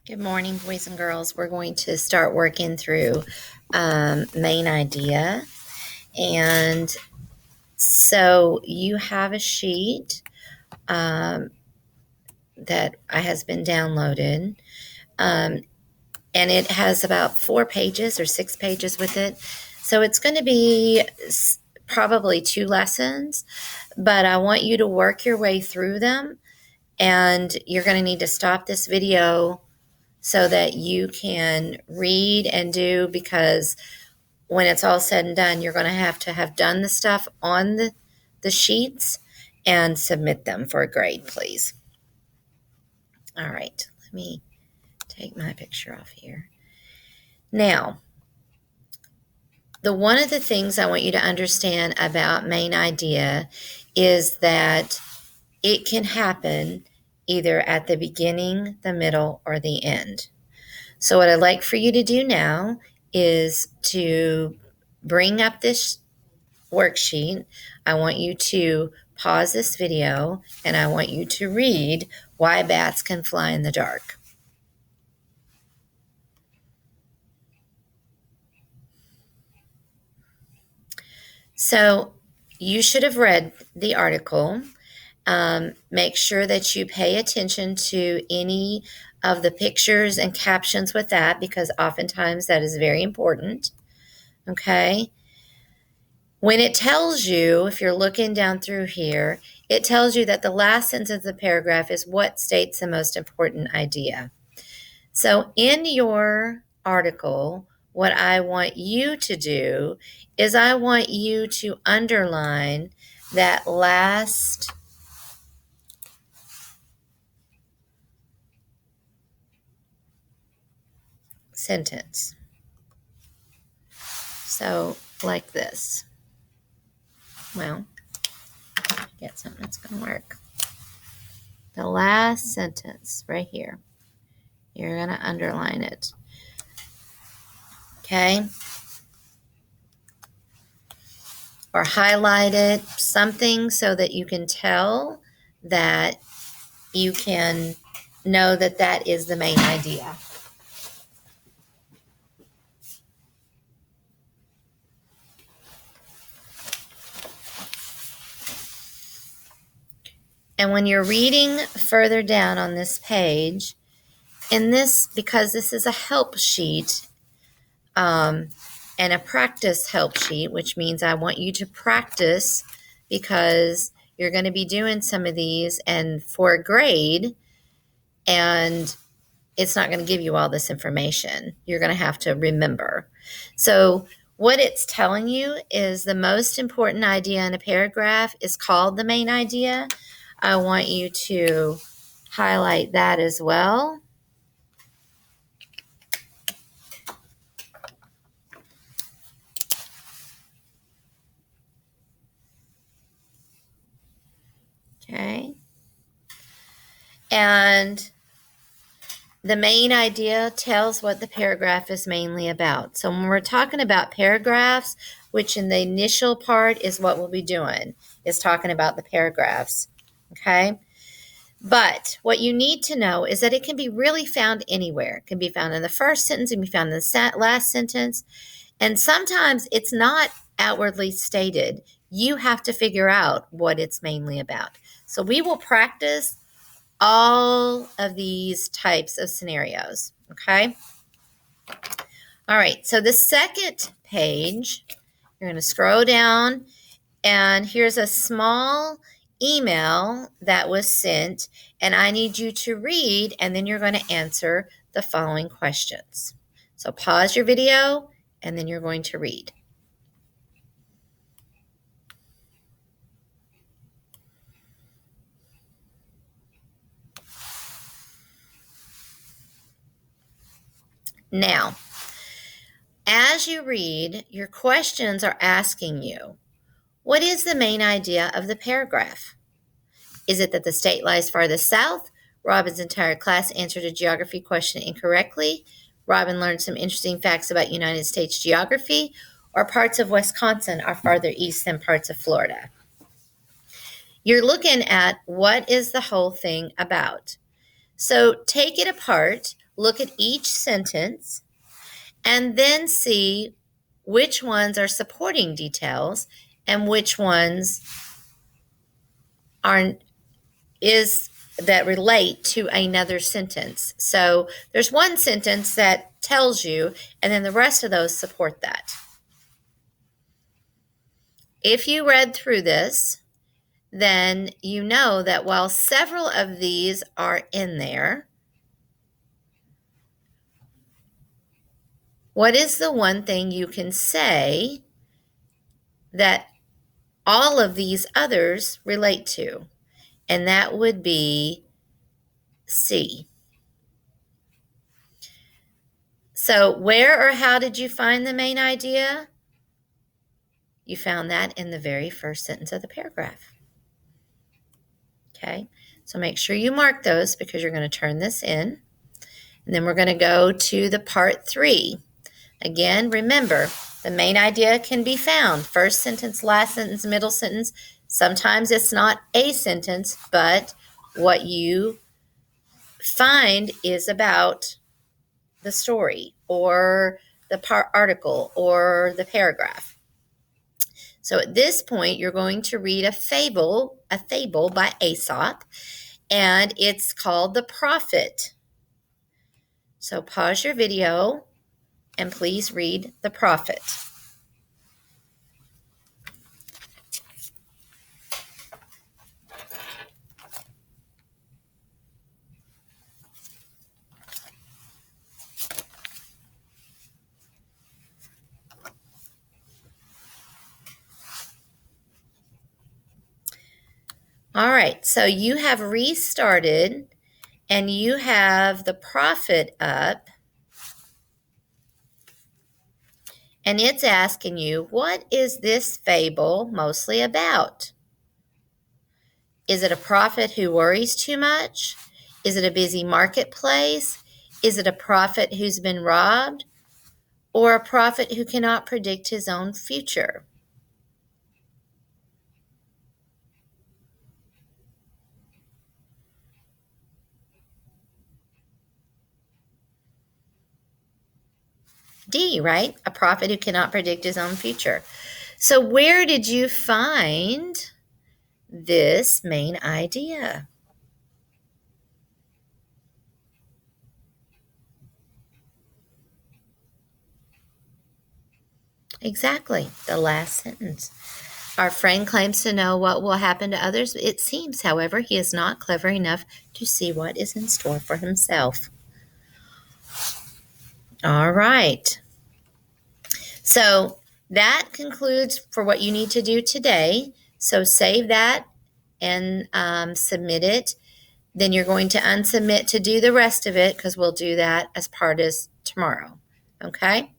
Good morning, boys and girls. We're going to start working through main idea. And so you have a sheet that has been downloaded. And it has about 4 pages or 6 pages with it. So it's going to be probably 2 lessons, but I want you to work your way through them. And you're going to need to stop this video so that you can read and do, because when it's all said and done, you're going to have done the stuff on the sheets and submit them for a grade, please. All right, let me take my picture off here. Now, one of the things I want you to understand about main idea is that it can happen either at the beginning, the middle, or the end. So what I'd like for you to do now is to bring up this worksheet. I want you to pause this video and I want you to read Why Bats Can Fly in the Dark. So you should have read the article. Make sure that you pay attention to any of the pictures and captions with that, because oftentimes that is very important. Okay. When it tells you, if you're looking down through here, it tells you that the last sentence of the paragraph is what states the most important idea. So in your article, what I want you to do is I want you to underline that last sentence. So like this. Well, get something that's going to work. The last sentence right here. You're going to underline it. Okay? Or highlight it, something so that you can tell that you can know that that is the main idea. And when you're reading further down on this page, because this is a help sheet and a practice help sheet, which means I want you to practice, because you're going to be doing some of these and for a grade, and it's not going to give you all this information. You're going to have to remember. So what it's telling you is the most important idea in a paragraph is called the main idea. I want you to highlight that as well. Okay. And the main idea tells what the paragraph is mainly about. So when we're talking about paragraphs, which in the initial part is what we'll be doing, is talking about the paragraphs. Okay. But what you need to know is that it can be really found anywhere. It can be found in the first sentence, it can be found in the last sentence. And sometimes it's not outwardly stated. You have to figure out what it's mainly about. So we will practice all of these types of scenarios. Okay. All right. So the second page, you're going to scroll down, and here's a small email that was sent, and I need you to read, and then you're going to answer the following questions. So pause your video, and then you're going to read. Now, as you read, your questions are asking you, what is the main idea of the paragraph? Is it that the state lies farthest south? Robin's entire class answered a geography question incorrectly. Robin learned some interesting facts about United States geography. Or parts of Wisconsin are farther east than parts of Florida. You're looking at what is the whole thing about. So take it apart. look at each sentence and then see which ones are supporting details and which ones are that relate to another sentence. So there's one sentence that tells you, and then the rest of those support that. If you read through this, then you know that while several of these are in there, what is the one thing you can say that all of these others relate to? And that would be C. So where or how did you find the main idea? You found that in the very first sentence of the paragraph. Okay, so make sure you mark those because you're going to turn this in. And then we're going to go to the part 3. Again, remember, the main idea can be found. First sentence, last sentence, middle sentence. Sometimes it's not a sentence, but what you find is about the story or the article or the paragraph. So at this point, you're going to read a fable by Aesop, and it's called The Prophet. So pause your video and please read The Prophet. All right, so you have restarted and you have The Prophet up, and it's asking you, what is this fable mostly about? Is it a prophet who worries too much? Is it a busy marketplace? Is it a prophet who's been robbed? Or a prophet who cannot predict his own future? D, right? A prophet who cannot predict his own future. So where did you find this main idea? Exactly, the last sentence. Our friend claims to know what will happen to others. It seems, however, he is not clever enough to see what is in store for himself. All right. So that concludes for what you need to do today. So save that and submit it. Then you're going to unsubmit to do the rest of it because we'll do that as part of tomorrow. Okay?